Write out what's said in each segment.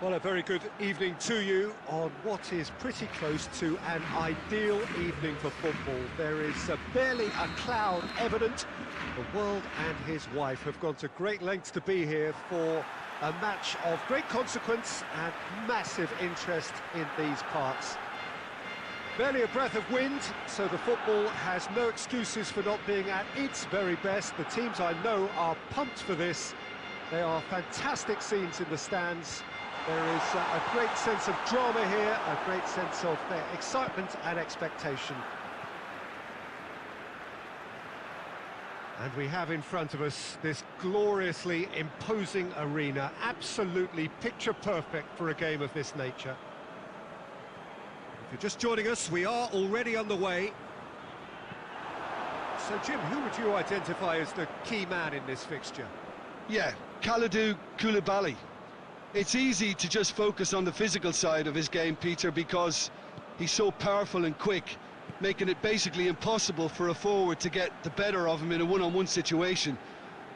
Well, a very good evening to you on what is pretty close to an ideal evening for football. There is barely a cloud evident. The world and his wife have gone to great lengths to be here for a match of great consequence and massive interest in these parts. Barely a breath of wind, so the football has no excuses for not being at its very best. The teams I know are pumped for this. There are fantastic scenes in the stands. There is a great sense of drama here, a great sense of excitement and expectation. And we have in front of us this gloriously imposing arena, absolutely picture perfect for a game of this nature. If you're just joining us, we are already on the way. So Jim, who would you identify as the key man in this fixture? Yeah, Kalidou Koulibaly. It's easy to just focus on the physical side of his game, Peter, because he's so powerful and quick, making it basically impossible for a forward to get the better of him in a one-on-one situation.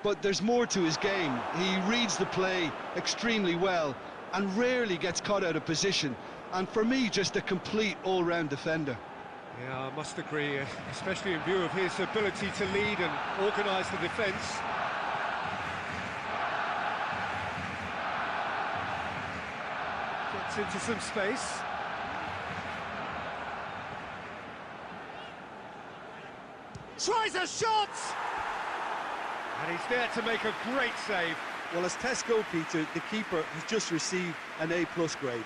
But there's more to his game. He reads the play extremely well and rarely gets caught out of position. And for me, just a complete all-round defender. Yeah, I must agree, especially in view of his ability to lead and organise the defence. Gets into some space. Tries a shot! And he's there to make a great save. Well, as tests go, Peter, the keeper has just received an A+ grade.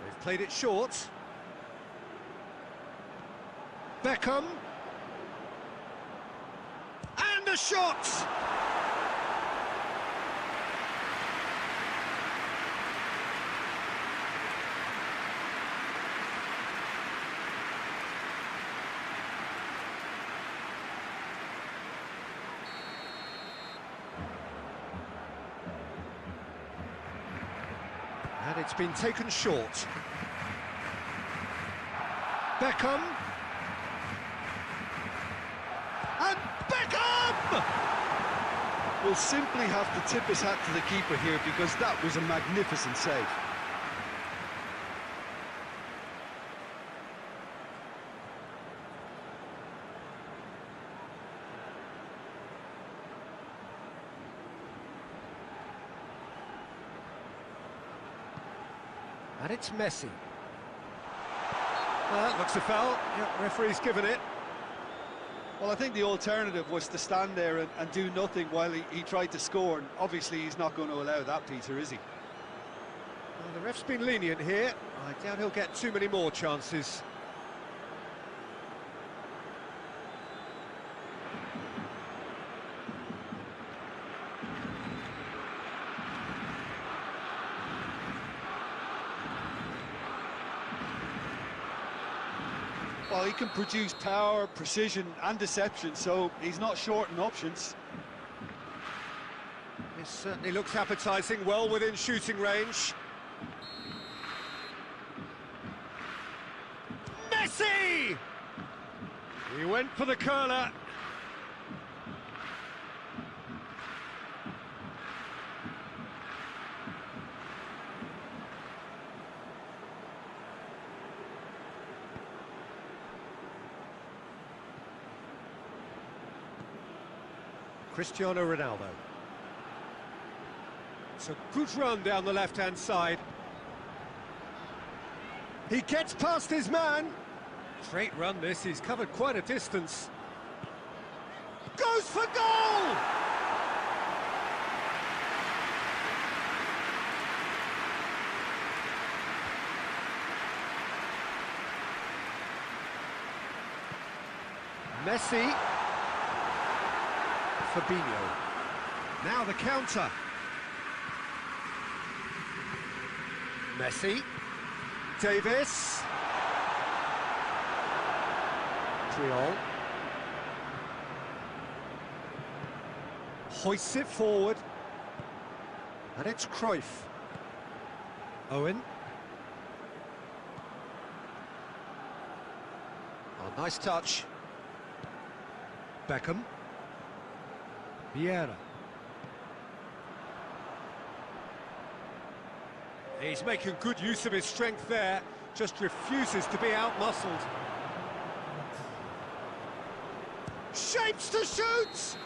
They've played it short. Beckham. And the shot! And it's been taken short. Beckham. And Beckham! We'll simply have to tip his hat to the keeper here because that was a magnificent save. And it's Messi. Well, that looks a foul. Yep, referee's given it. Well, I think the alternative was to stand there and do nothing while he tried to score. And obviously, he's not going to allow that, Peter, is he? Well, the ref's been lenient here. I doubt he'll get too many more chances. Well, he can produce power, precision and deception, so he's not short in options. This certainly looks appetising, well within shooting range. Messi! He went for the curler. Cristiano Ronaldo. It's a good run down the left-hand side. He gets past his man. Great run this, he's covered quite a distance. Goes for goal! Messi. Fabinho. Now the counter. Messi. Davis. Triol. Hoists it forward. And it's Cruyff. Owen. Nice touch. Beckham. Vieira. He's making good use of his strength there, just refuses to be out-muscled. Shapes to shoot!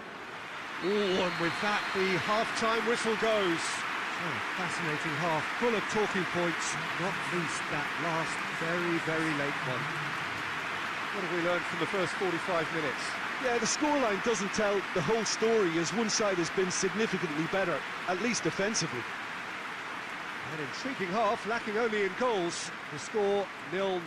Oh, and with that, the half-time whistle goes. Oh, fascinating half, full of talking points, not least that last very late one. What have we learned from the first 45 minutes? Yeah, the scoreline doesn't tell the whole story, as one side has been significantly better, at least defensively. An intriguing half, lacking only in goals. The score 0-0.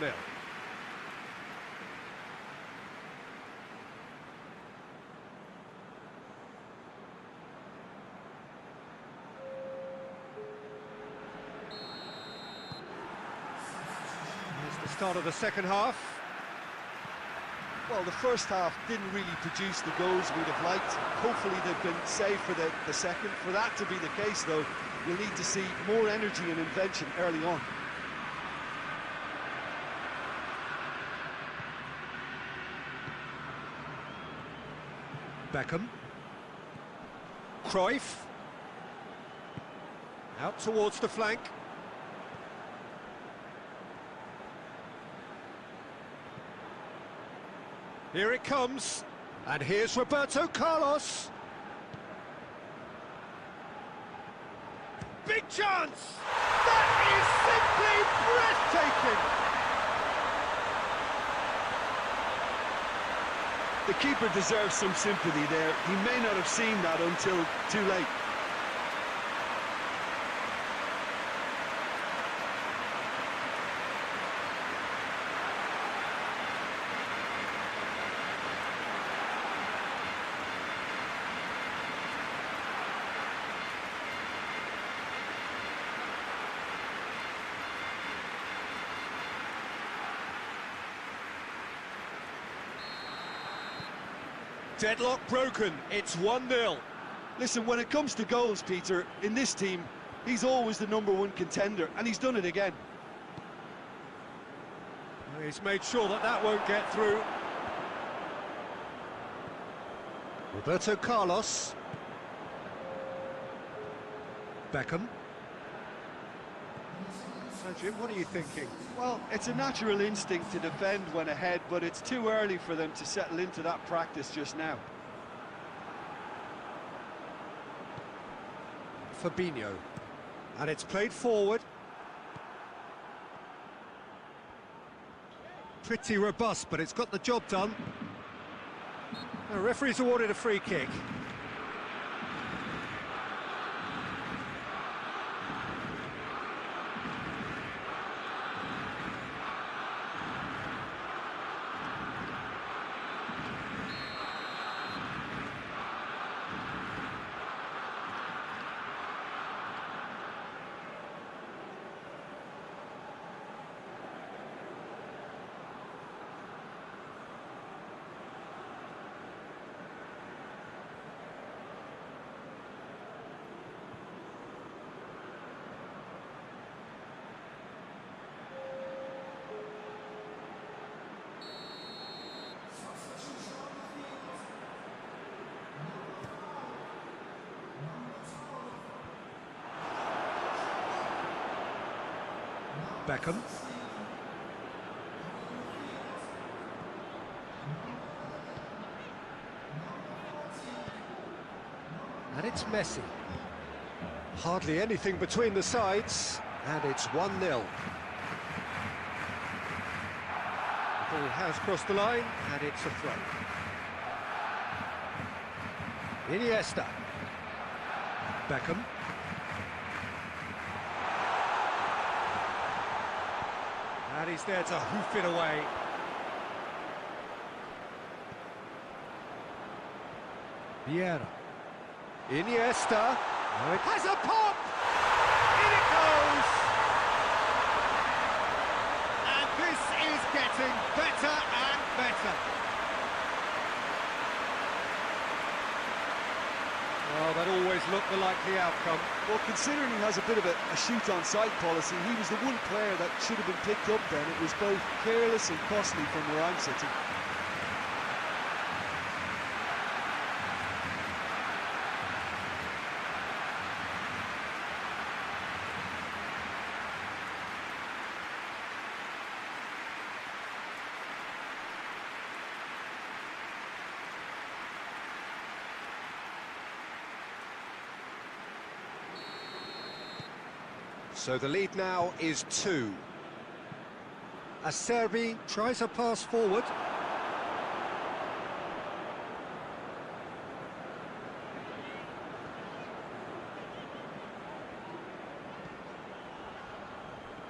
Here's the start of the second half. Well, the first half didn't really produce the goals we'd have liked. Hopefully they've been saved for the second. For that to be the case, though, you'll need to see more energy and invention early on. Beckham. Cruyff. Out towards the flank. Here it comes, and here's Roberto Carlos. Big chance! That is simply breathtaking! The keeper deserves some sympathy there. He may not have seen that until too late. Deadlock broken, it's 1-0. Listen, when it comes to goals, Peter, in this team, he's always the #1 contender, and he's done it again. He's made sure that that won't get through. Roberto Carlos. Beckham. So, Jim, what are you thinking? Well, it's a natural instinct to defend when ahead, but it's too early for them to settle into that practice just now. Fabinho. And it's played forward. Pretty robust, but it's got the job done. The referee's awarded a free kick. Beckham. And it's Messi. Hardly anything between the sides, and it's 1-0. The ball has crossed the line, and it's a throw. Iniesta. Beckham. And he's there to hoof it away. Vieira. Iniesta. Oh, it has a pop! In it goes! And this is getting better and better. Well, that always looked the likely outcome. Well, considering he has a bit of a shoot-on-sight policy, he was the one player that should have been picked up then. It was both careless and costly from where I'm sitting. So the lead now is 2. Xavi tries a pass forward.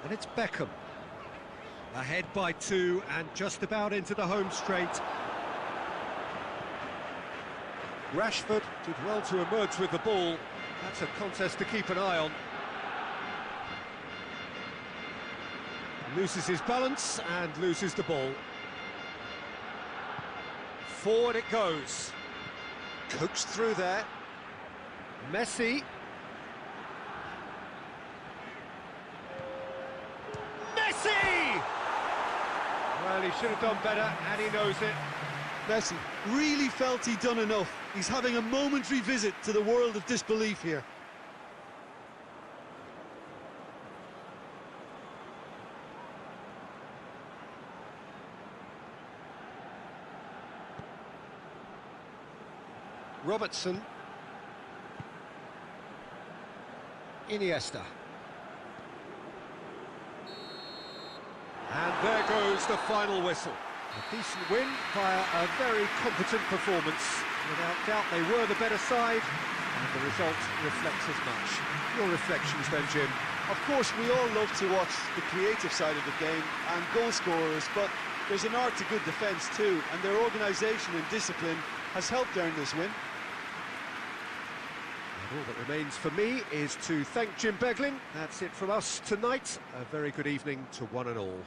And it's Beckham. Ahead by 2 and just about into the home straight. Rashford did well to emerge with the ball. That's a contest to keep an eye on. Loses his balance and loses the ball. Forward it goes. Coaxed through there. Messi. Messi! Well, he should have done better, and he knows it. Messi really felt he'd done enough. He's having a momentary visit to the world of disbelief here. Robertson. Iniesta. And there goes the final whistle. A decent win via a very competent performance. Without doubt they were the better side, and the result reflects as much. Your reflections then, Jim? Of course, we all love to watch the creative side of the game and goal scorers, but there's an art to good defence too, and their organisation and discipline has helped earn this win. And all that remains for me is to thank Jim Begling. That's it from us tonight. A very good evening to one and all.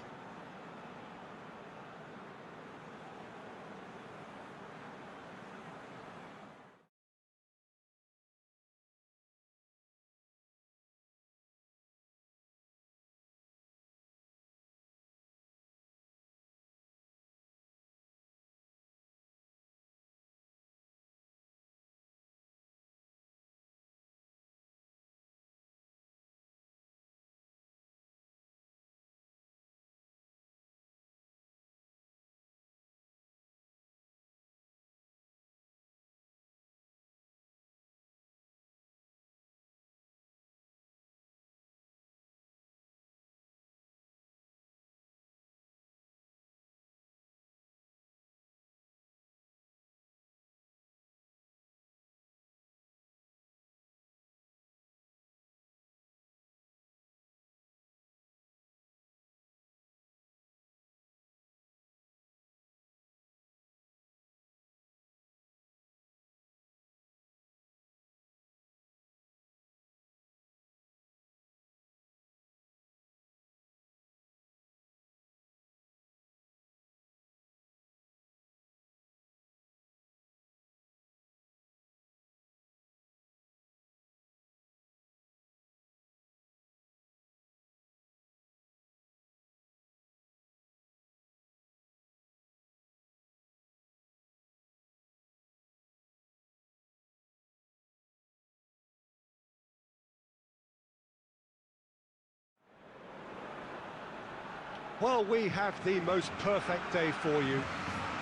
Well, we have the most perfect day for you.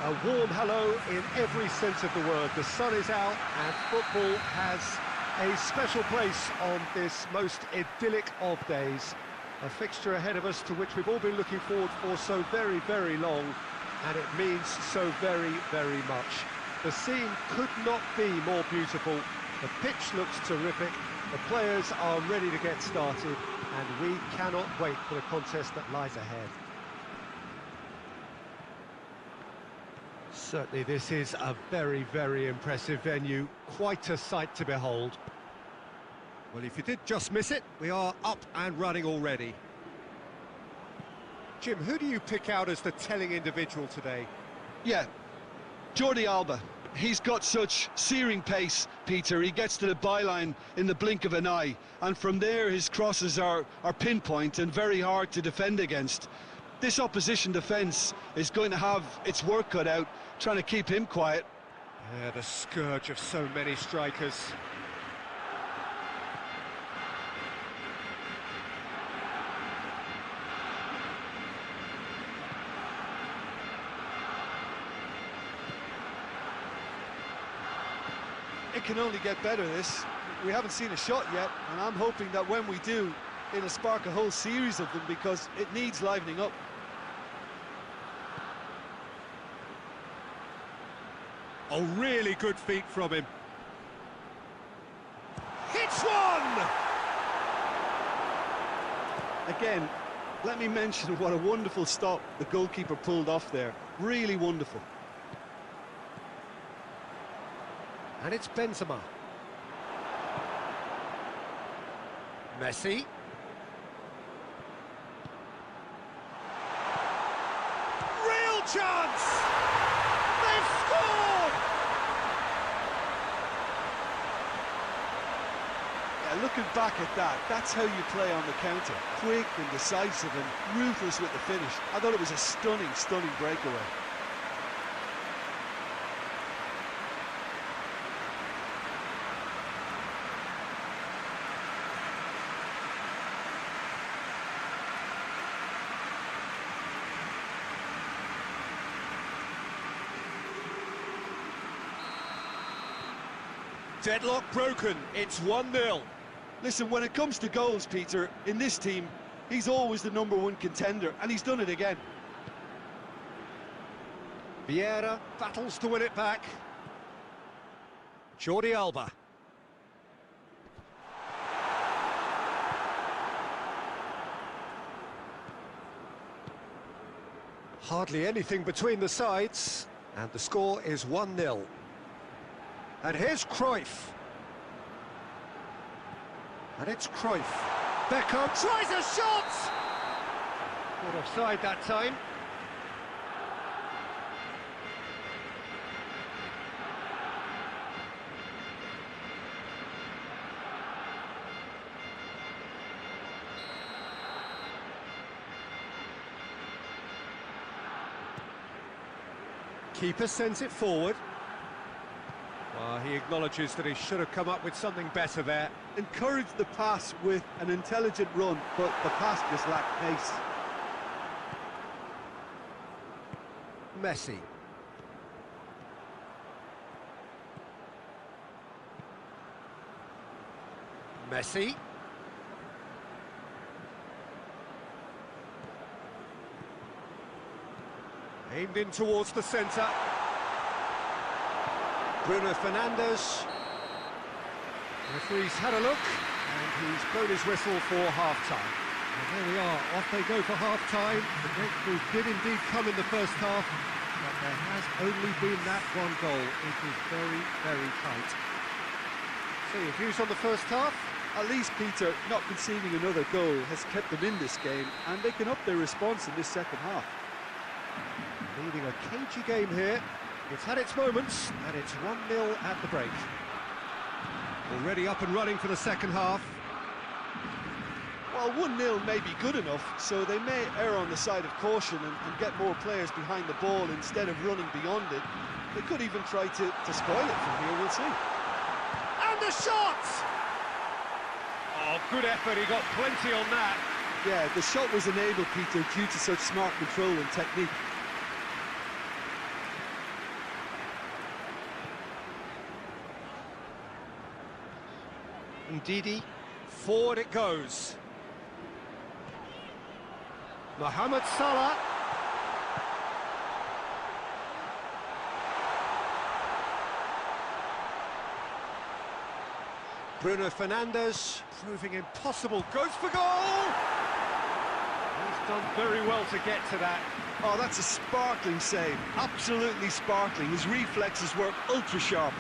A warm hello in every sense of the word. The sun is out and football has a special place on this most idyllic of days. A fixture ahead of us to which we've all been looking forward for so very, very long, and it means so very, very much. The scene could not be more beautiful. The pitch looks terrific. The players are ready to get started, and we cannot wait for the contest that lies ahead. Certainly this is a very, very impressive venue, quite a sight to behold. Well, if you did just miss it, we are up and running already. Jim, who do you pick out as the telling individual today? Yeah, Jordi Alba. He's got such searing pace, Peter. He gets to the byline in the blink of an eye, and from there his crosses are pinpoint and very hard to defend against. This opposition defence is going to have its work cut out trying to keep him quiet. Yeah, the scourge of so many strikers. It can only get better, this. We haven't seen a shot yet, and I'm hoping that when we do, it'll spark a whole series of them, because it needs livening up. Oh, really good feet from him. Hits one! Again, let me mention what a wonderful stop the goalkeeper pulled off there. Really wonderful. And it's Benzema. Messi. Real chance! They've scored! Yeah, looking back at that, that's how you play on the counter. Quick and decisive and ruthless with the finish. I thought it was a stunning, stunning breakaway. Deadlock broken, it's 1-0. Listen, when it comes to goals, Peter, in this team, he's always the #1 contender, and he's done it again. Vieira battles to win it back. Jordi Alba. Hardly anything between the sides, and the score is 1-0. And here's Cruyff. And it's Cruyff. Beckham tries a shot! Not offside that time. Keeper sends it forward. Well, he acknowledges that he should have come up with something better there. Encouraged the pass with an intelligent run, but the pass just lacked pace. Messi. Messi. Aimed in towards the centre. Bruno Fernandes. Referee's had a look, and he's blown his whistle for half-time. And there we are, off they go for half-time. The breakthrough did indeed come in the first half, but there has only been that one goal. It is very, very tight. So your views on the first half? At least, Peter, not conceding another goal has kept them in this game, and they can up their response in this second half. Leading a cagey game here. It's had its moments, and it's 1-0 at the break. Already up and running for the second half. Well, 1-0 may be good enough, so they may err on the side of caution and get more players behind the ball instead of running beyond it. They could even try to spoil it from here, we'll see. And the shot! Oh, good effort, he got plenty on that. Yeah, the shot was enabled, Peter, due to such smart control and technique. Ndidi, forward it goes. Mohamed Salah. Bruno Fernandes, proving impossible, goes for goal! He's done very well to get to that. Oh, that's a sparkling save, absolutely sparkling. His reflexes work ultra sharp.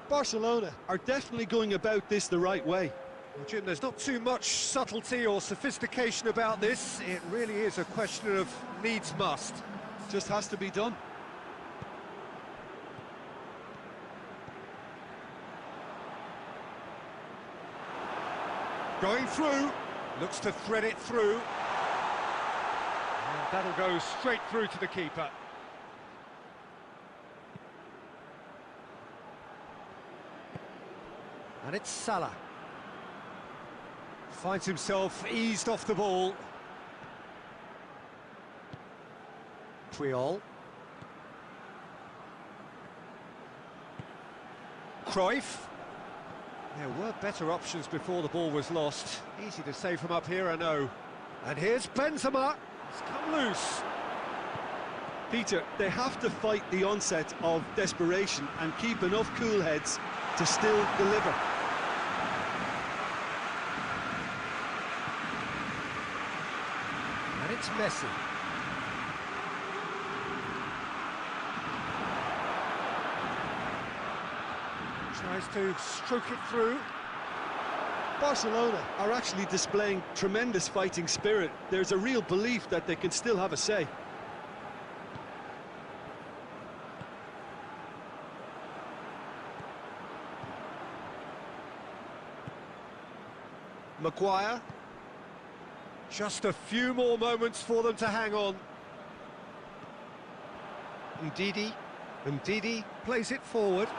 Barcelona are definitely going about this the right way. Well, Jim, there's not too much subtlety or sophistication about this. It really is a question of needs must. Just has to be done. Going through, looks to thread it through. And that'll go straight through to the keeper. And it's Salah. Finds himself eased off the ball. Puyol. Cruyff. There were better options before the ball was lost. Easy to save from up here, I know. And here's Benzema. It's come loose. Peter, they have to fight the onset of desperation and keep enough cool heads to still deliver. And it's Messi. Tries to stroke it through. Barcelona are actually displaying tremendous fighting spirit. There's a real belief that they can still have a say. Maguire. Just a few more moments for them to hang on. Ndidi plays it forward.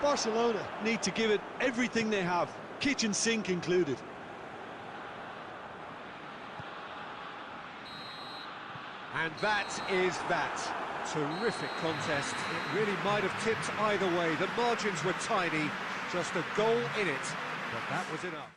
Barcelona need to give it everything they have, kitchen sink included. And that is that. Terrific contest. It really might have tipped either way. The margins were tiny, just a goal in it, but that was enough.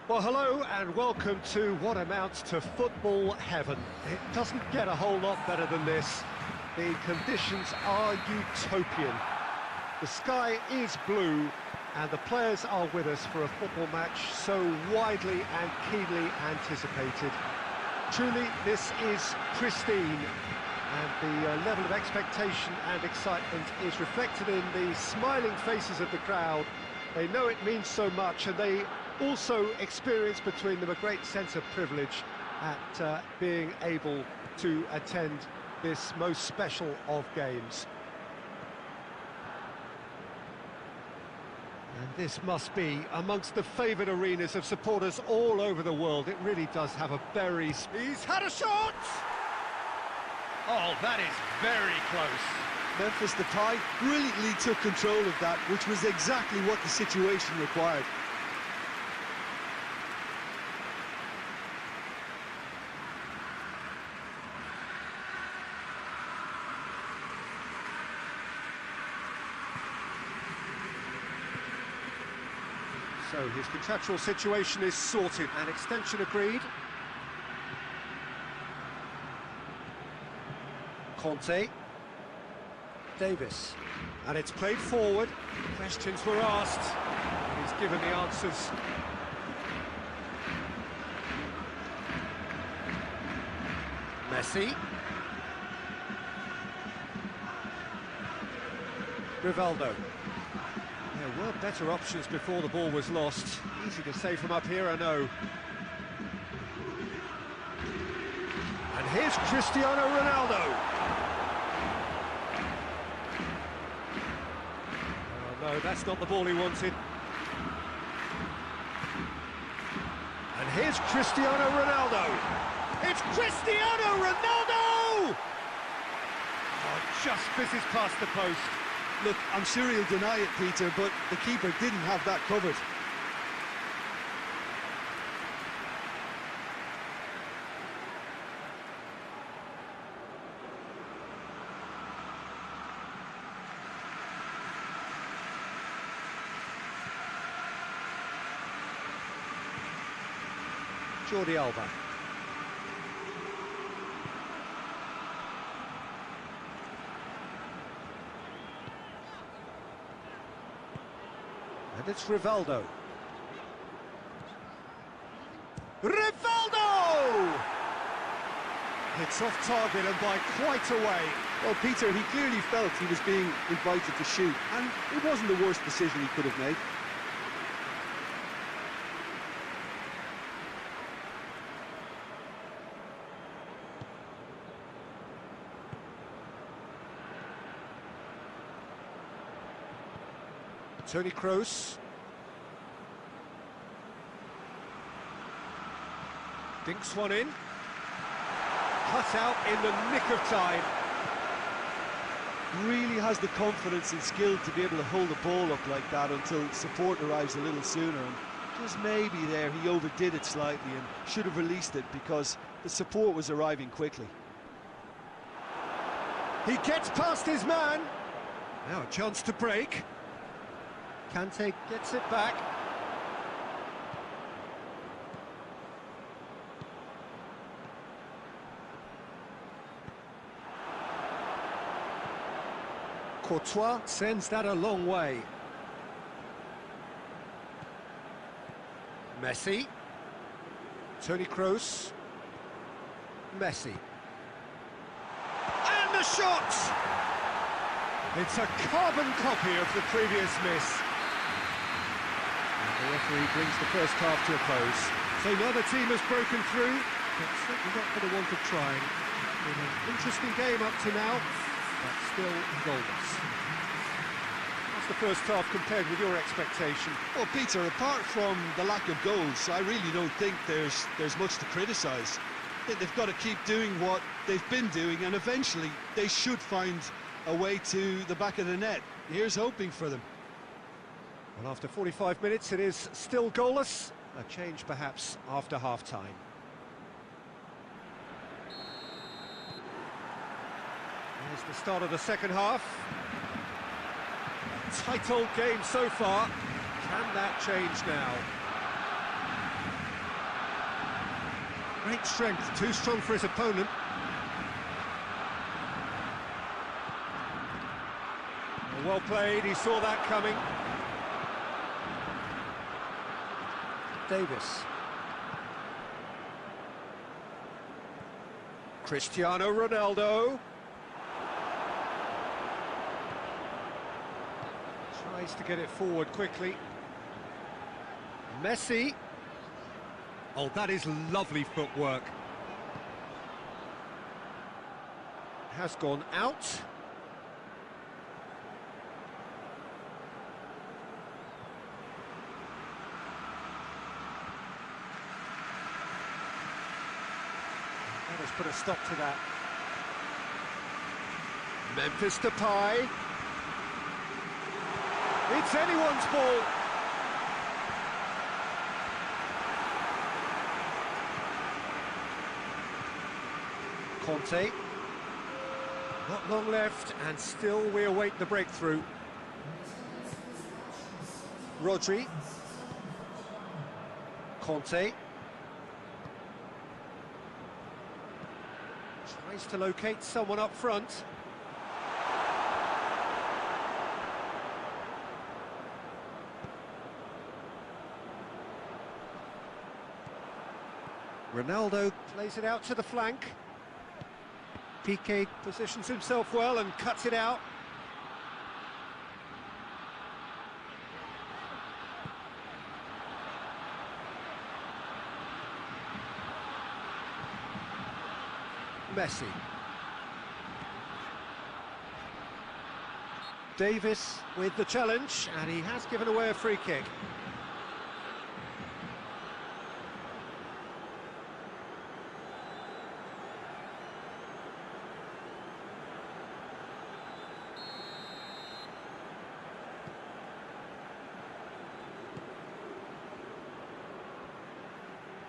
Well, hello and welcome to what amounts to football heaven. It doesn't get a whole lot better than this. The conditions are utopian. The sky is blue and the players are with us for a football match so widely and keenly anticipated. Truly, this is pristine, and the level of expectation and excitement is reflected in the smiling faces of the crowd. They know it means so much, and they also experience between them a great sense of privilege at being able to attend this most special of games. And this must be amongst the favoured arenas of supporters all over the world. It really does have a very... He's had a shot! Oh, that is very close. Memphis Depay brilliantly took control of that, which was exactly what the situation required. So his contractual situation is sorted. An extension agreed. Conte. Davis. And it's played forward. Questions were asked, and he's given the answers. Messi. Rivaldo. There were better options before the ball was lost. Easy to say from up here, I know. And here's Cristiano Ronaldo. Oh no, that's not the ball he wanted. And here's Cristiano Ronaldo. It's Cristiano Ronaldo! Oh, just fizzes past the post. Look, I'm sure he'll deny it, Peter, but the keeper didn't have that covered. Jordi Alba. And it's Rivaldo. Rivaldo! It's off target and by quite a way. Well, Peter, he clearly felt he was being invited to shoot, and it wasn't the worst decision he could have made. Toni Kroos. Dinks one in. Cut out in the nick of time. Really has the confidence and skill to be able to hold the ball up like that until support arrives a little sooner. And just maybe there he overdid it slightly and should have released it because the support was arriving quickly. He gets past his man. Now a chance to break. Kante gets it back. Courtois sends that a long way. Messi. Toni Kroos. Messi. And the shot! It's a carbon copy of the previous miss. The referee brings the first half to a close. So neither team has broken through, but certainly not for the want of trying. Been an interesting game up to now, but still goalless. What's the first half compared with your expectation? Well, Peter, apart from the lack of goals, I really don't think there's much to criticise. They've got to keep doing what they've been doing, and eventually they should find a way to the back of the net. Here's hoping for them. Well, after 45 minutes, it is still goalless. A change, perhaps, after half-time. There's the start of the second half. Tight old game so far. Can that change now? Great strength, too strong for his opponent. Well played, he saw that coming. Davis. Cristiano Ronaldo. Tries to get it forward quickly. Messi. Oh, that is lovely footwork. Has gone out. Let us put a stop to that. Memphis Depay. It's anyone's ball. Conte. Not long left, and still we await the breakthrough. Rodri. Conte. Tries to locate someone up front. Ronaldo plays it out to the flank. Piqué positions himself well and cuts it out. Messi. Davis with the challenge, and he has given away a free kick.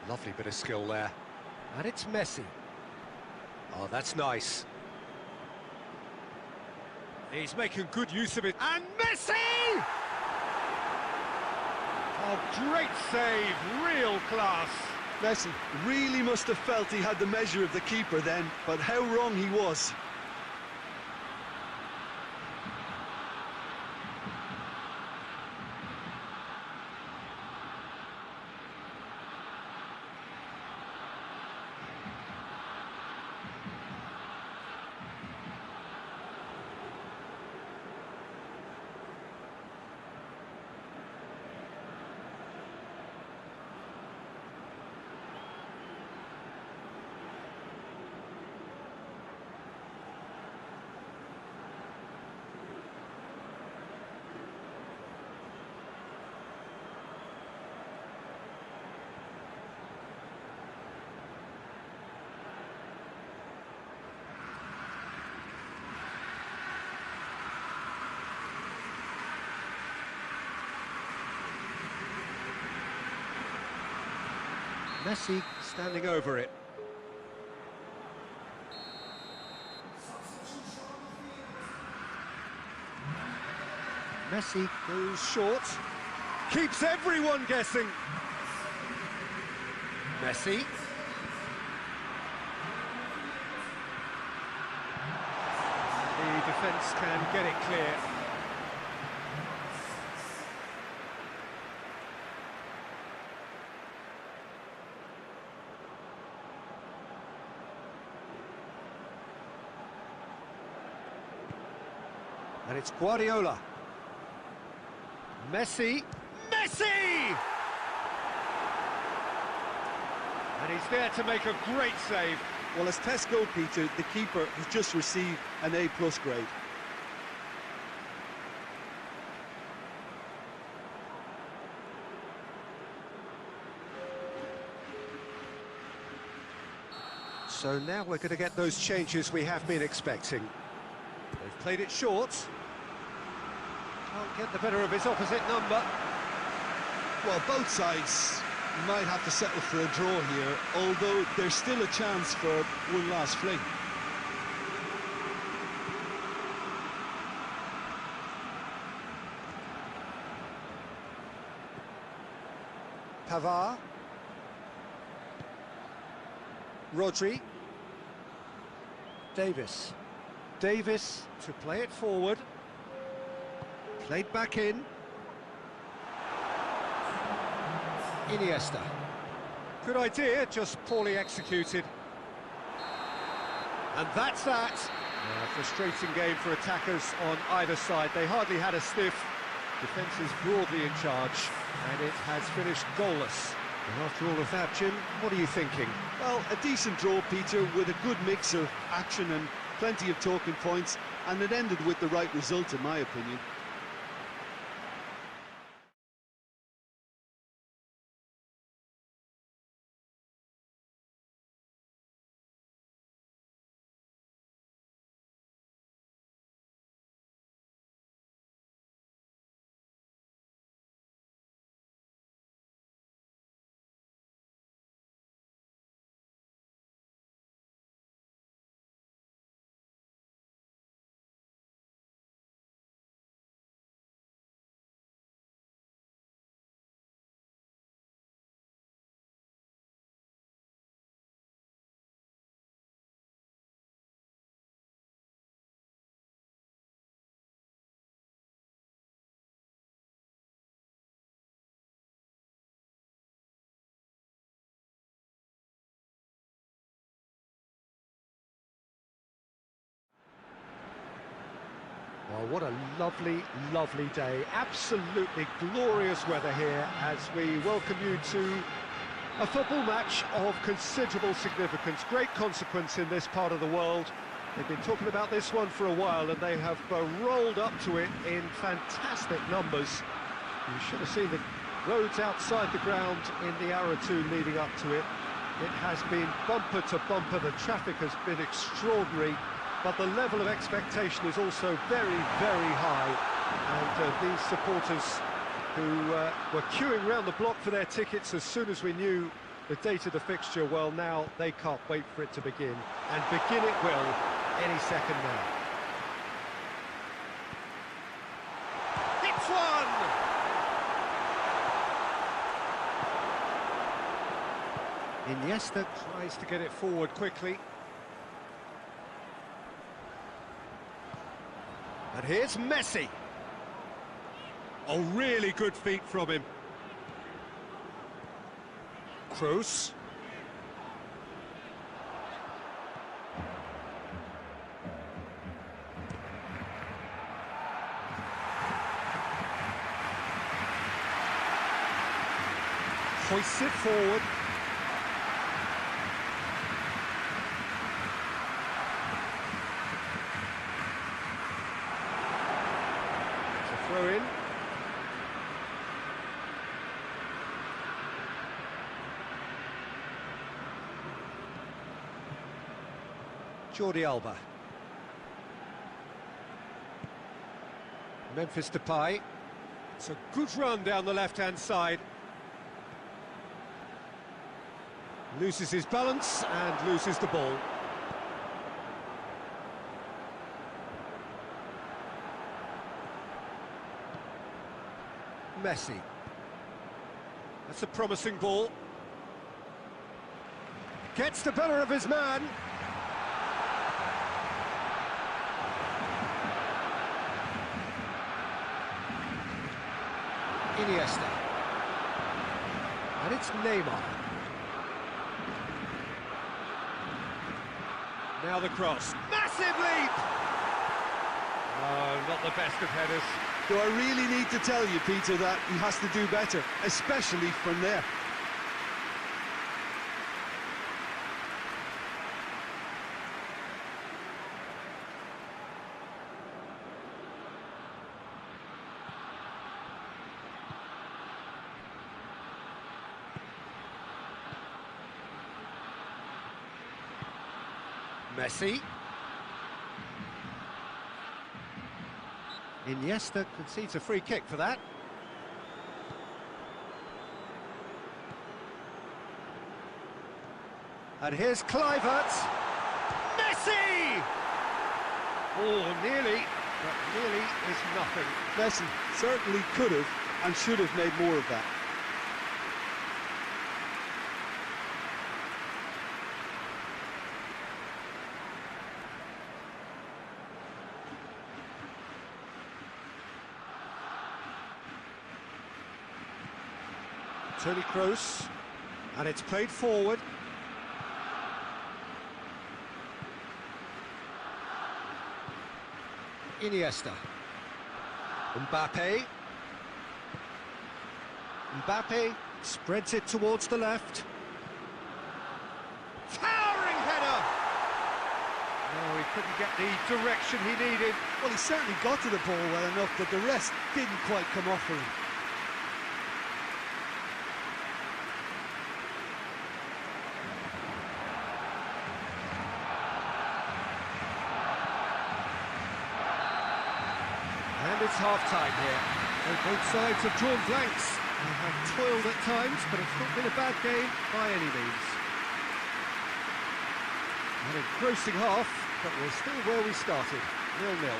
Lovely bit of skill there. And it's Messi. Oh, that's nice. He's making good use of it. And Messi! Oh, great save, real class. Messi really must have felt he had the measure of the keeper then, but how wrong he was. Messi standing over it. Messi goes short, keeps everyone guessing. Messi. The defence can get it clear. And it's Guardiola. Messi. Messi! And he's there to make a great save. Well, as test goalkeeper, the keeper has just received an A+ grade. So now we're going to get those changes we have been expecting. They've played it short. Can't get the better of his opposite number. Well, both sides might have to settle for a draw here, although there's still a chance for one last fling. Pavard. Rodri. Davis. Davis to play it forward. Played back in. Iniesta. Good idea, just poorly executed. And that's that. A frustrating game for attackers on either side. They hardly had a sniff. Defence is broadly in charge, and it has finished goalless. And after all of that, Jim, what are you thinking? Well, a decent draw, Peter, with a good mix of action and plenty of talking points, and it ended with the right result, in my opinion. Well, what a lovely, lovely day. Absolutely glorious weather here as we welcome you to a football match of considerable significance, great consequence in this part of the world. They've been talking about this one for a while, and they have rolled up to it in fantastic numbers. You should have seen the roads outside the ground in the hour or two leading up to it. It has been bumper to bumper. The traffic has been extraordinary, but the level of expectation is also very, very high. And these supporters who were queuing round the block for their tickets as soon as we knew the date of the fixture, well, now they can't wait for it to begin. And begin it will any second now. It's one! Iniesta tries to get it forward quickly. And here's Messi. Oh, really good feet from him. Kroos. Hoists it forward. Throw in. Jordi Alba. Memphis Depay. It's a good run down the left-hand side. Loses his balance and loses the ball. Messi. That's a promising ball. Gets the better of his man. Iniesta. And it's Neymar. Now the cross. Massive leap! Oh, not the best of headers. Do I really need to tell you, Peter, that he has to do better, especially from there? Messi. Iniesta concedes a free kick for that. And here's Kluivert. Messi! Oh, nearly, but nearly is nothing. Messi certainly could have and should have made more of that. Tony Kroos, and it's played forward. Iniesta. Mbappe. Mbappe spreads it towards the left. Towering header! No, he couldn't get the direction he needed. Well, he certainly got to the ball well enough, but the rest didn't quite come off for him. And it's half-time here. And both sides have drawn blanks. They have toiled at times, but it's not been a bad game by any means. An engrossing half, but we're still where we started, 0-0.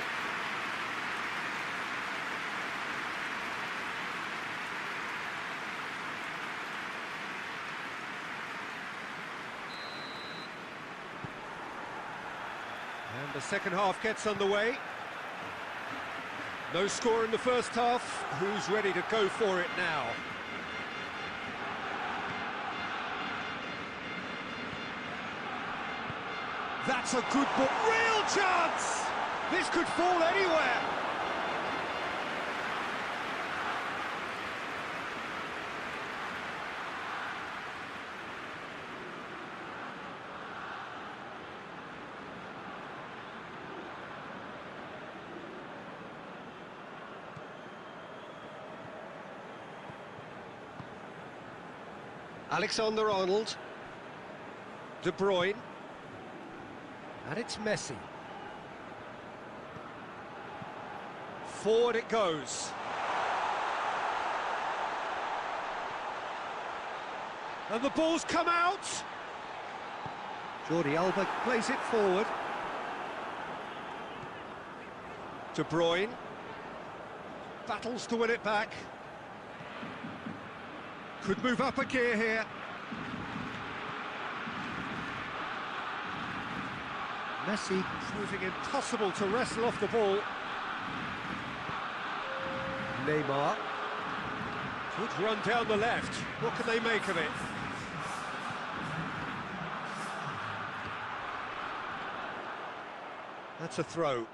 And the second half gets underway. No score in the first half. Who's ready to go for it now? That's a good ball. Real chance! This could fall anywhere. Alexander-Arnold, De Bruyne, and it's Messi. Forward it goes. And the ball's come out. Jordi Alba plays it forward. De Bruyne battles to win it back. Could move up a gear here. Messi proving impossible to wrestle off the ball. Neymar could run down the left. What can they make of it? That's a throw.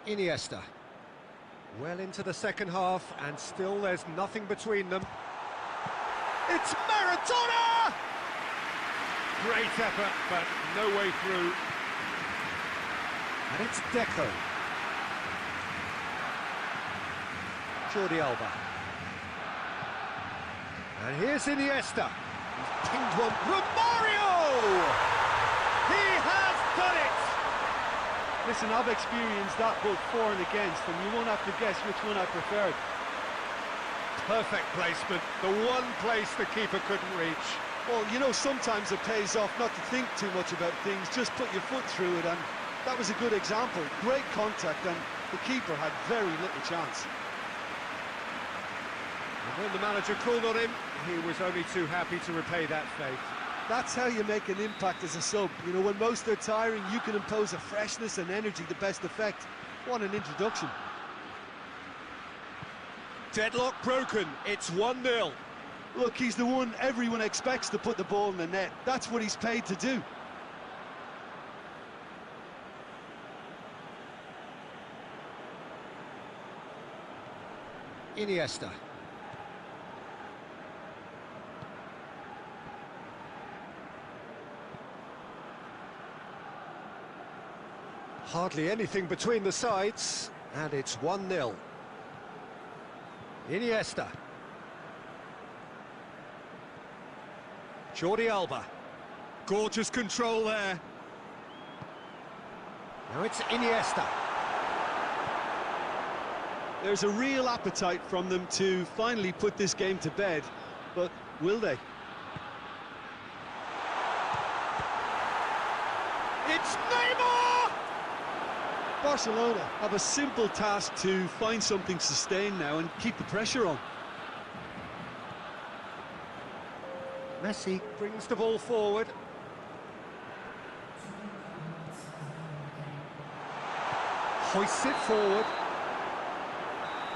Iniesta. Well into the second half, and still there's nothing between them. It's Maradona! Great effort, but no way through. And it's Deco. Jordi Alba. And here's Iniesta. He's pinged one. Romario! He has done it! Listen, I've experienced that both for and against, and you won't have to guess which one I preferred. Perfect placement, the one place the keeper couldn't reach. Well, you know, sometimes it pays off not to think too much about things, just put your foot through it, and that was a good example. Great contact, and the keeper had very little chance. And when the manager called on him, he was only too happy to repay that faith. That's how you make an impact as a sub. You know, when most are tiring, you can impose a freshness and energy to best effect. What an introduction. Deadlock broken, it's 1-0. Look, he's the one everyone expects to put the ball in the net. That's what he's paid to do. Iniesta. Hardly anything between the sides, and it's 1-0. Iniesta. Jordi Alba. Gorgeous control there. Now it's Iniesta. There's a real appetite from them to finally put this game to bed, but will they? It's Neymar! Barcelona have a simple task to find something sustained now and keep the pressure on. Messi brings the ball forward. Hoists it forward.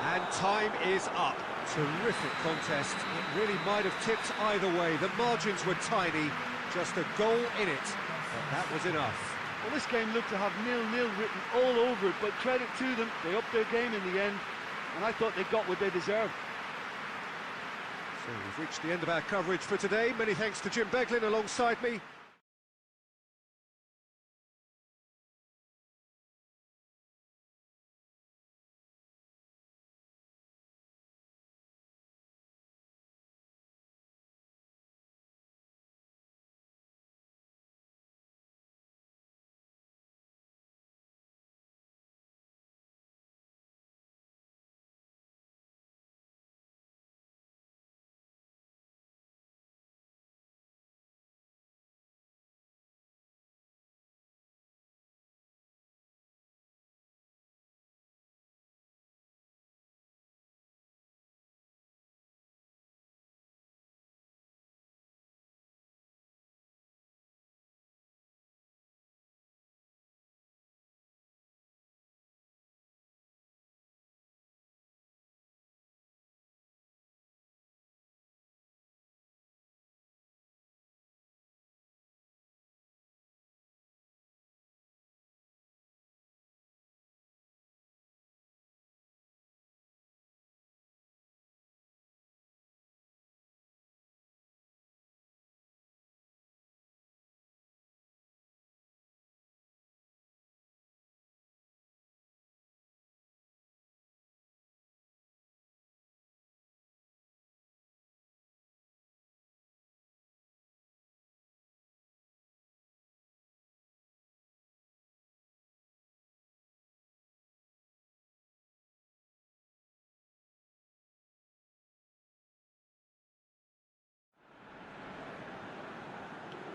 And time is up. Terrific contest. It really might have tipped either way. The margins were tiny. Just a goal in it. But that was enough. Well, this game looked to have 0-0 written all over it, but credit to them, they upped their game in the end, and I thought they got what they deserved. So we've reached the end of our coverage for today. Many thanks to Jim Beglin alongside me.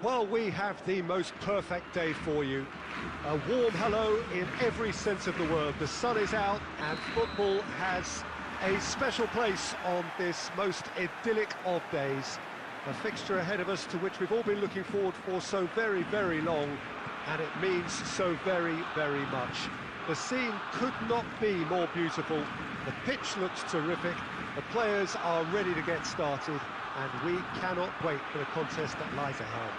Well, we have the most perfect day for you. A warm hello in every sense of the word. The sun is out and football has a special place on this most idyllic of days. A fixture ahead of us to which we've all been looking forward for so very, very long, and it means so very, very much. The scene could not be more beautiful. The pitch looks terrific. The players are ready to get started, and we cannot wait for the contest that lies ahead.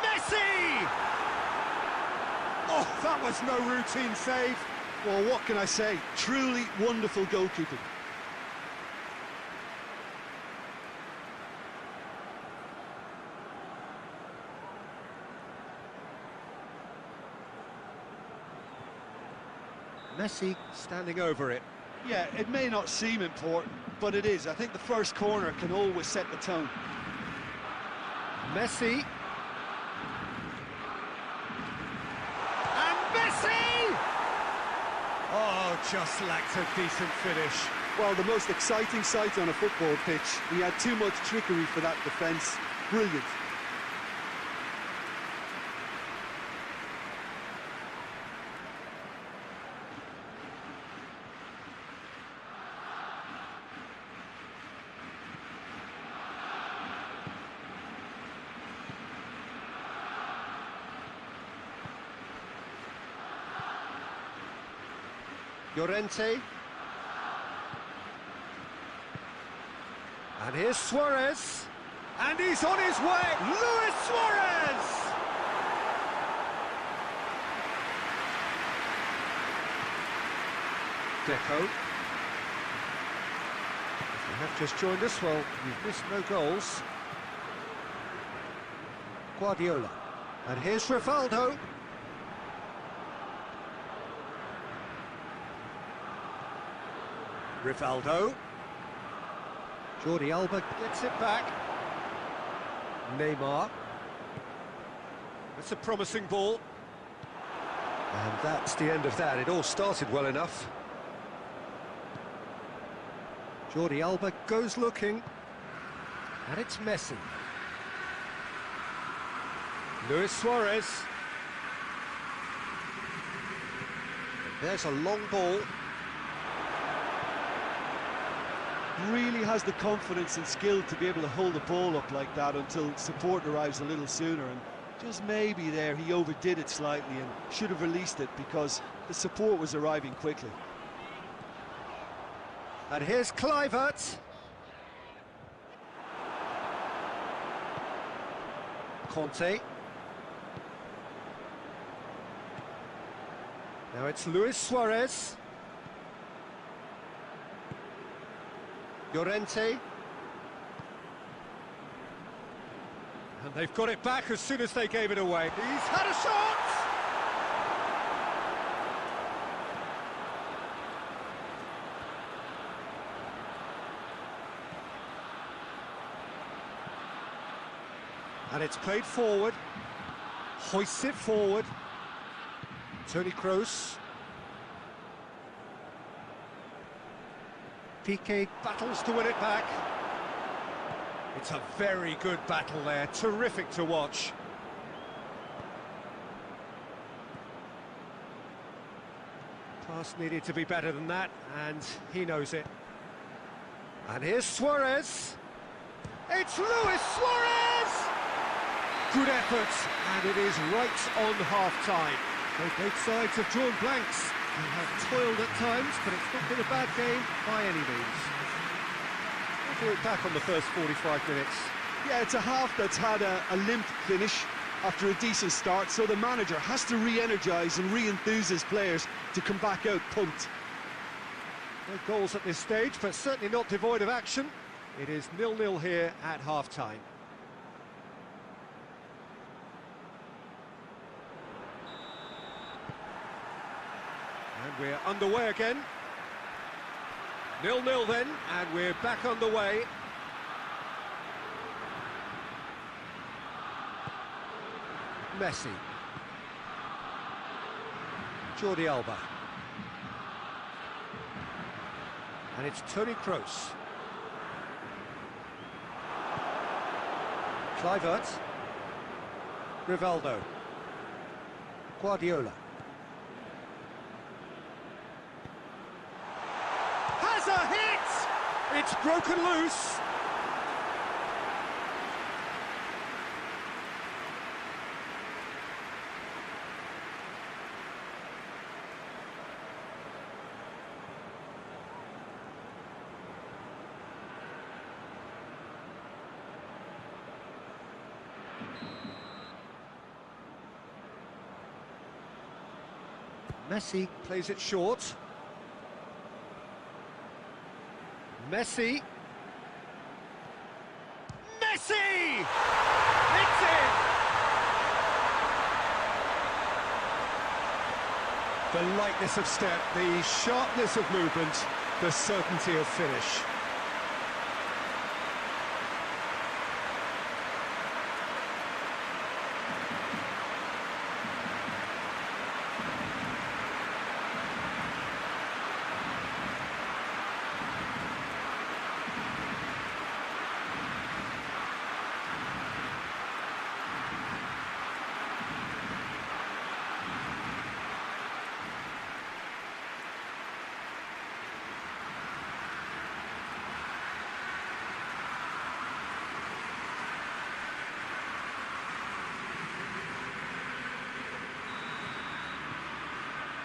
Messi! Oh, that was no routine save. Well, what can I say? Truly wonderful goalkeeping. Messi standing over it. Yeah, it may not seem important, but it is. I think the first corner can always set the tone. Messi. And Messi! Oh, just lacked a decent finish. Well, the most exciting sight on a football pitch. He had too much trickery for that defence. Brilliant. Llorente. And here's Suarez. And he's on his way. Luis Suarez! Deco. If you have just joined us, well, you've missed no goals. Guardiola. And here's Rivaldo. Rivaldo. Jordi Alba gets it back. Neymar. That's a promising ball. And that's the end of that. It all started well enough. Jordi Alba goes looking. And it's Messi. Luis Suarez. And there's a long ball. Really has the confidence and skill to be able to hold the ball up like that until support arrives a little sooner, and just maybe there he overdid it slightly and should have released it because the support was arriving quickly. And here's Kluivert. Conte. Now it's Luis Suarez. Llorente. And they've got it back as soon as they gave it away. He's had a shot! And it's played forward. Hoists it forward. Toni Kroos. Piqué battles to win it back. It's a very good battle there, terrific to watch. Pass needed to be better than that, and he knows it. And here's Suarez. It's Luis Suarez! Good effort, and it is right on half-time. Both sides have drawn blanks. They have toiled at times, but it's not been a bad game by any means. What do you look back on the first 45 minutes? Yeah, it's a half that's had a limp finish after a decent start, so the manager has to re-energise and re-enthuse his players to come back out pumped. No goals at this stage, but certainly not devoid of action. It is 0-0 here at half-time. And we're underway again. 0-0 then, and we're back underway. Messi. Jordi Alba. And it's Toni Kroos. Kluivert. Rivaldo. Guardiola. Has a hit! It's broken loose. Messi plays it short. Messi. Messi! It's in! The lightness of step, the sharpness of movement, the certainty of finish.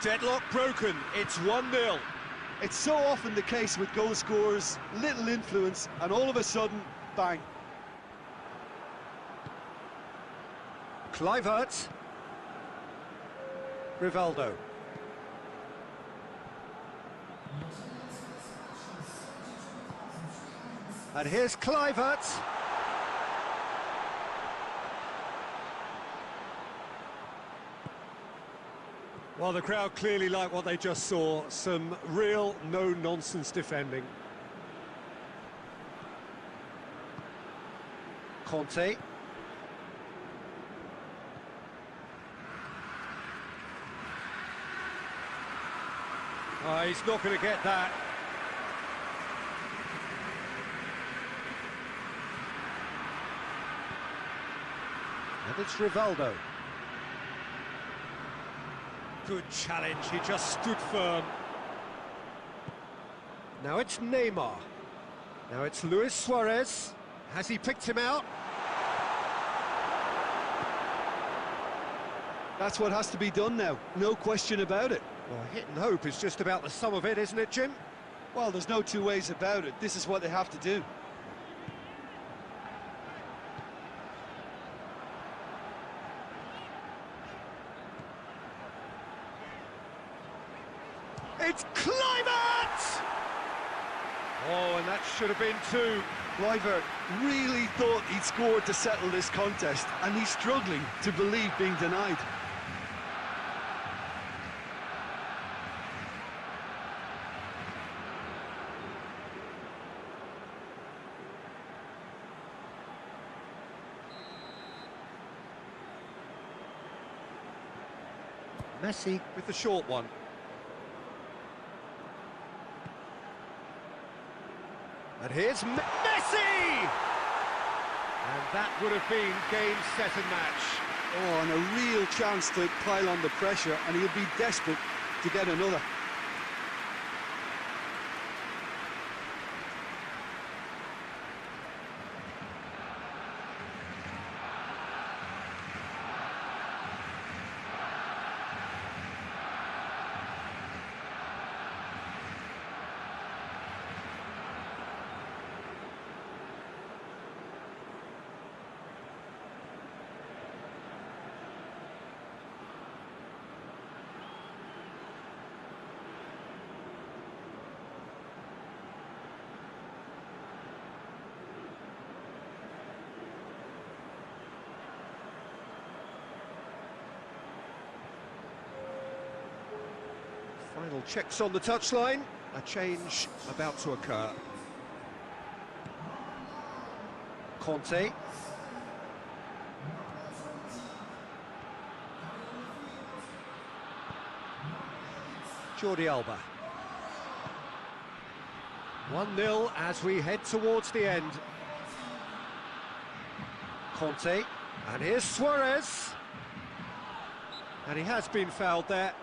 Deadlock broken, it's 1-0. It's so often the case with goal scorers, little influence, and all of a sudden, bang. Kluivert. Rivaldo. And here's Kluivert. Well, the crowd clearly like what they just saw. Some real no-nonsense defending. Conte. Oh, he's not going to get that. And it's Rivaldo. Good challenge, he just stood firm. Now it's Neymar. Now it's Luis Suarez. Has he picked him out? That's what has to be done now, no question about it. Well, hit and hope is just about the sum of it, isn't it, Jim? Well, there's no two ways about it. This is what they have to do. It's Kluivert! Oh, and that should have been two. Kluivert really thought he'd scored to settle this contest, and he's struggling to believe being denied. Messi with the short one. And here's Messi! And that would have been game, set and match. Oh, and a real chance to pile on the pressure, and he'll be desperate to get another. Final checks on the touchline. A change about to occur. Conte. Jordi Alba. 1-0 as we head towards the end. Conte. And here's Suarez. And he has been fouled there.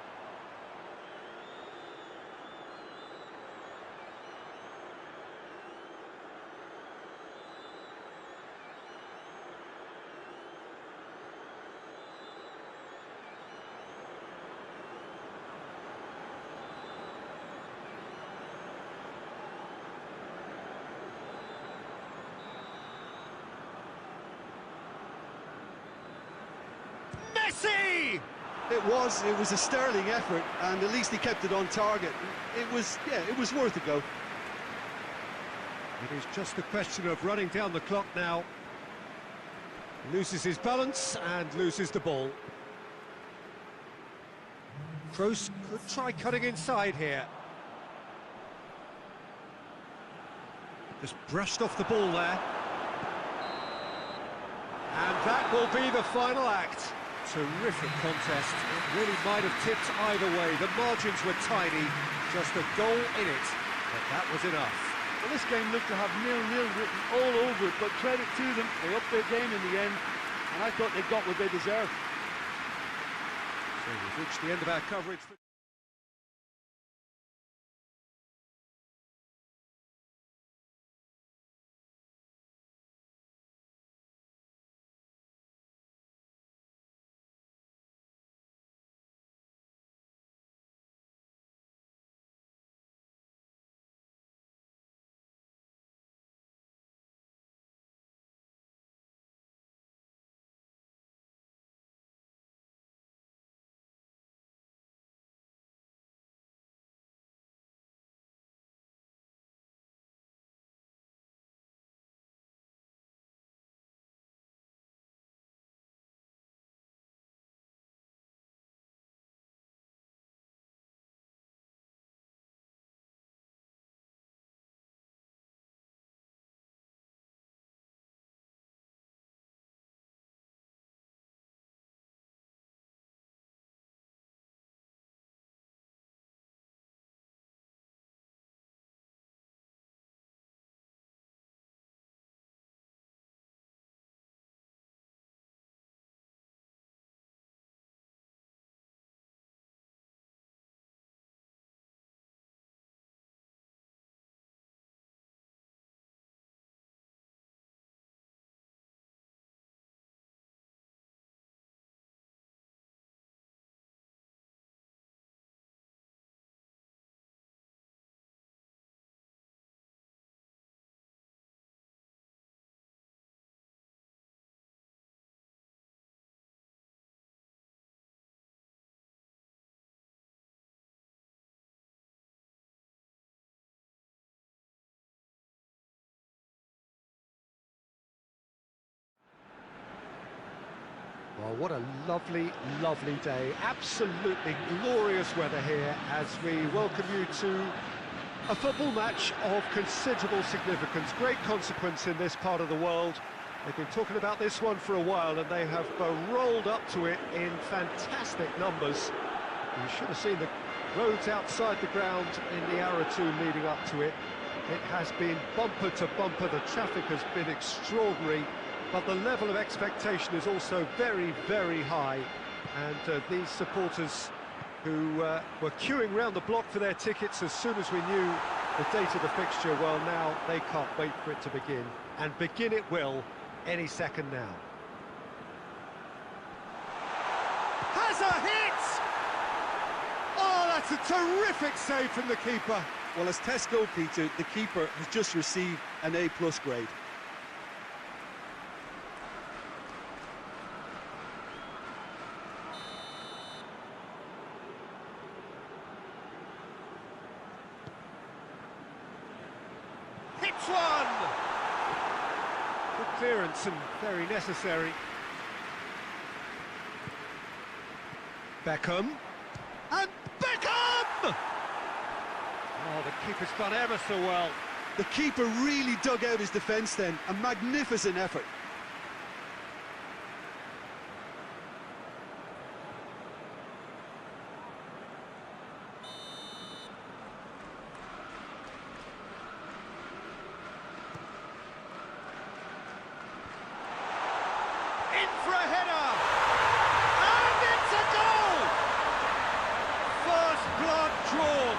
Messi! It was a sterling effort, and at least he kept it on target. It was worth a go. It is just a question of running down the clock now. Loses his balance and loses the ball. Kroos could try cutting inside here. Just brushed off the ball there. And that will be the final act. Terrific contest. It really might have tipped either way. The margins were tiny, just a goal in it, but that was enough. Well, this game looked to have 0-0 written all over it, but credit to them, they upped their game in the end, and I thought they got what they deserved. So we've reached the end of our coverage. Well, what a lovely, lovely day. Absolutely glorious weather here as we welcome you to a football match of considerable significance. Great consequence in this part of the world. They've been talking about this one for a while and they have rolled up to it in fantastic numbers. You should have seen the roads outside the ground in the hour or two leading up to it. It has been bumper to bumper. The traffic has been extraordinary. But the level of expectation is also very, very high. And these supporters who were queuing round the block for their tickets as soon as we knew the date of the fixture, well, now they can't wait for it to begin. And begin it will any second now. Has a hit! Oh, that's a terrific save from the keeper. Well, as test goalkeeper, the keeper has just received an A+ grade. Hits one! Good clearance and very necessary. Beckham. And Beckham! Oh, the keeper's done ever so well. The keeper really dug out his defence then. A magnificent effort. In for a header! And it's a goal! First blood drawn.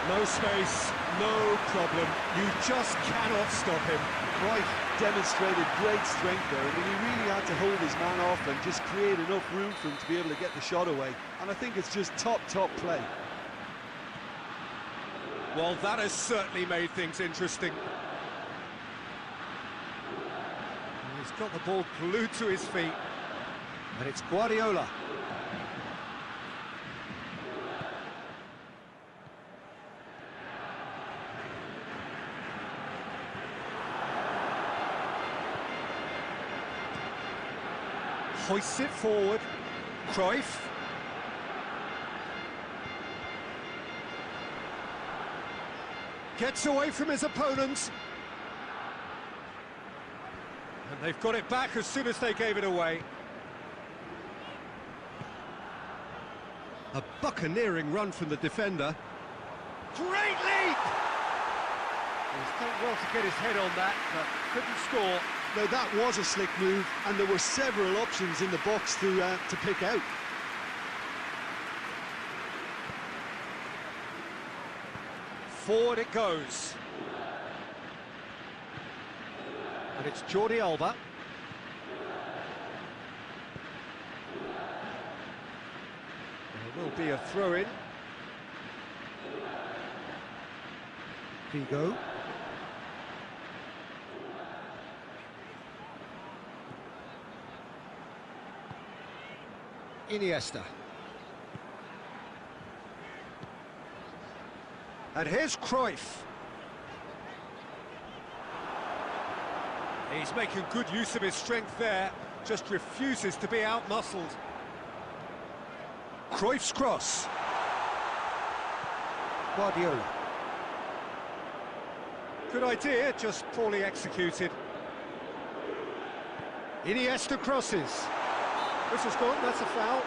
No space, no problem. You just cannot stop him. Right, demonstrated great strength there. I mean, he really had to hold his man off and just create enough room for him to be able to get the shot away. And I think it's just top play. Well, that has certainly made things interesting. He's got the ball glued to his feet. And it's Guardiola. Hoists it forward. Cruyff. Gets away from his opponents. And they've got it back as soon as they gave it away. A buccaneering run from the defender. Great leap! He's done well to get his head on that, but couldn't score. Now, that was a slick move, and there were several options in the box to pick out. Forward it goes. And it's Jordi Alba. There will be a throw-in. Figo. Iniesta. And here's Cruyff. He's making good use of his strength there, just refuses to be out-muscled. Cruyff's cross. Guardiola. Good idea, just poorly executed. Iniesta crosses. Whistle's gone, that's a foul.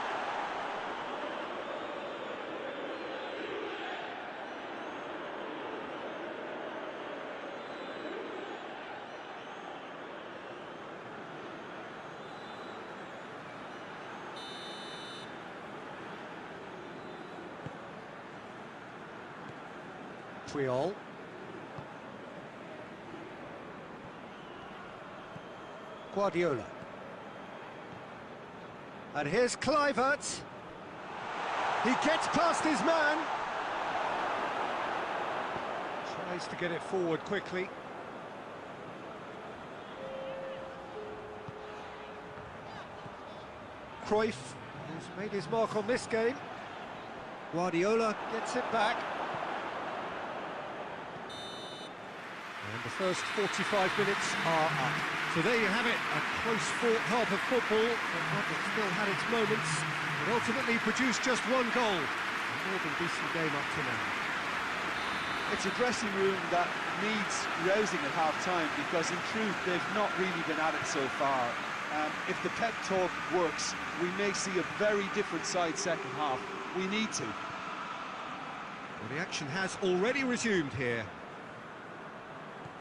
Puyol. Guardiola. And here's Kluivert. He gets past his man. Tries to get it forward quickly. Cruyff has made his mark on this game. Guardiola gets it back. And the first 45 minutes are up. So there you have it, a close-fought half of football, but one that still had its moments, but ultimately produced just one goal. A more than decent game up to now. It's a dressing room that needs rousing at half-time because, in truth, they've not really been at it so far. If the pep talk works, we may see a very different side second half. We need to. Well, the action has already resumed here.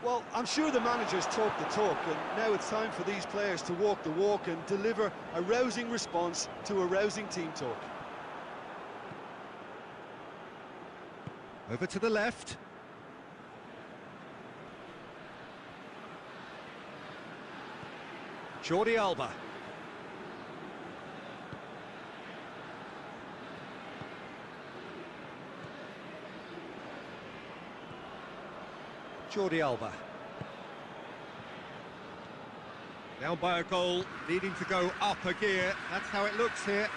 Well, I'm sure the managers talk the talk, and now it's time for these players to walk the walk and deliver a rousing response to a rousing team talk. Over to the left. Jordi Alba. Jordi Alba. Down by a goal, needing to go up a gear. That's how it looks here.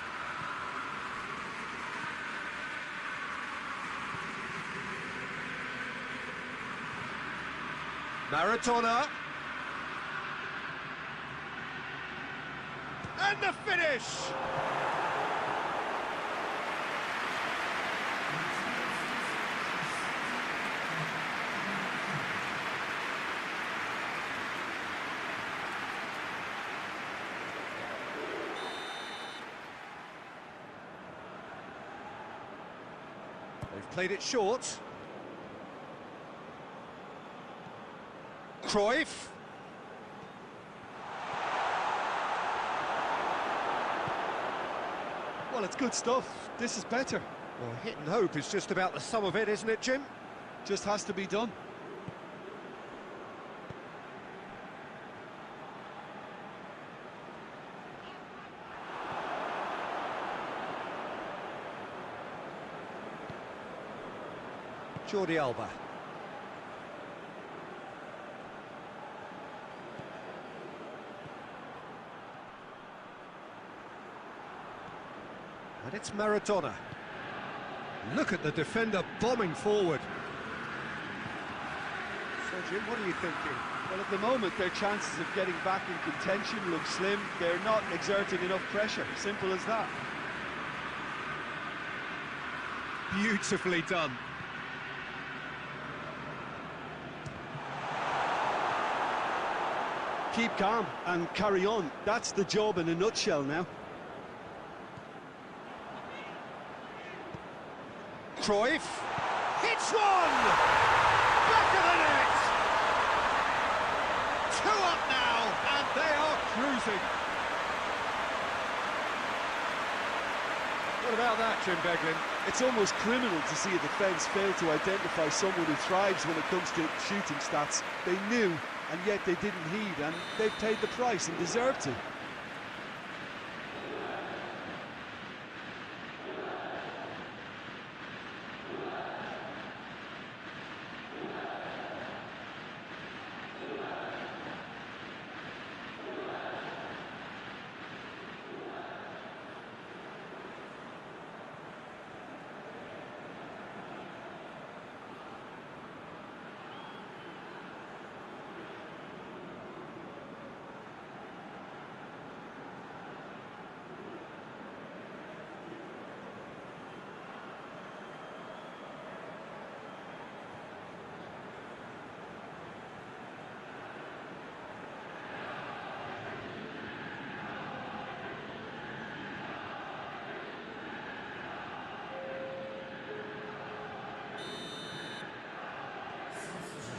Maradona. And the finish! They've played it short. Cruyff. Well, it's good stuff. This is better. Well, hit and hope is just about the sum of it, isn't it, Jim? Just has to be done. Jordi Alba. And it's Maradona. Look at the defender bombing forward. So, Jim, what are you thinking? Well, at the moment, their chances of getting back in contention look slim. They're not exerting enough pressure. Simple as that. Beautifully done. Keep calm and carry on. That's the job in a nutshell now. Cruyff hits one! Back of the net! 2 up now, and they are cruising. What about that, Jim Beglin? It's almost criminal to see a defence fail to identify someone who thrives when it comes to shooting stats. They knew, and yet they didn't heed, and they've paid the price and deserve to.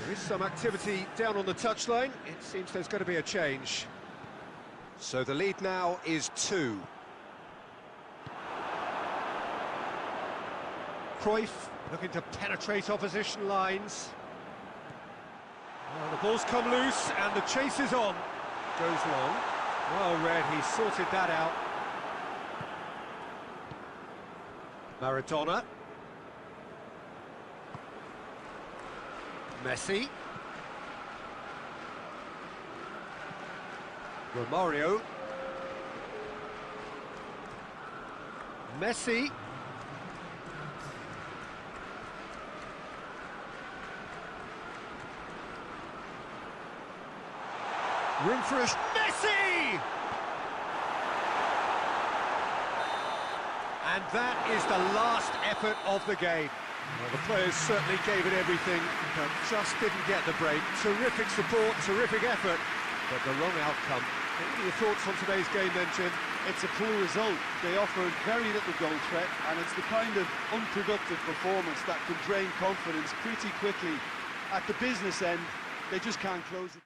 There is some activity down on the touchline. It seems there's going to be a change. So the lead now is 2. Cruyff looking to penetrate opposition lines. Well, the ball's come loose and the chase is on. Goes long. Well read, he sorted that out. Maradona. Messi. Romario. Messi. Room for us. Messi! And that is the last effort of the game. Well, the players certainly gave it everything, but just didn't get the break. Terrific support, terrific effort, but the wrong outcome. What are your thoughts on today's game then, Jim? It's a poor result. They offered very little goal threat, and it's the kind of unproductive performance that can drain confidence pretty quickly. At the business end, they just can't close it.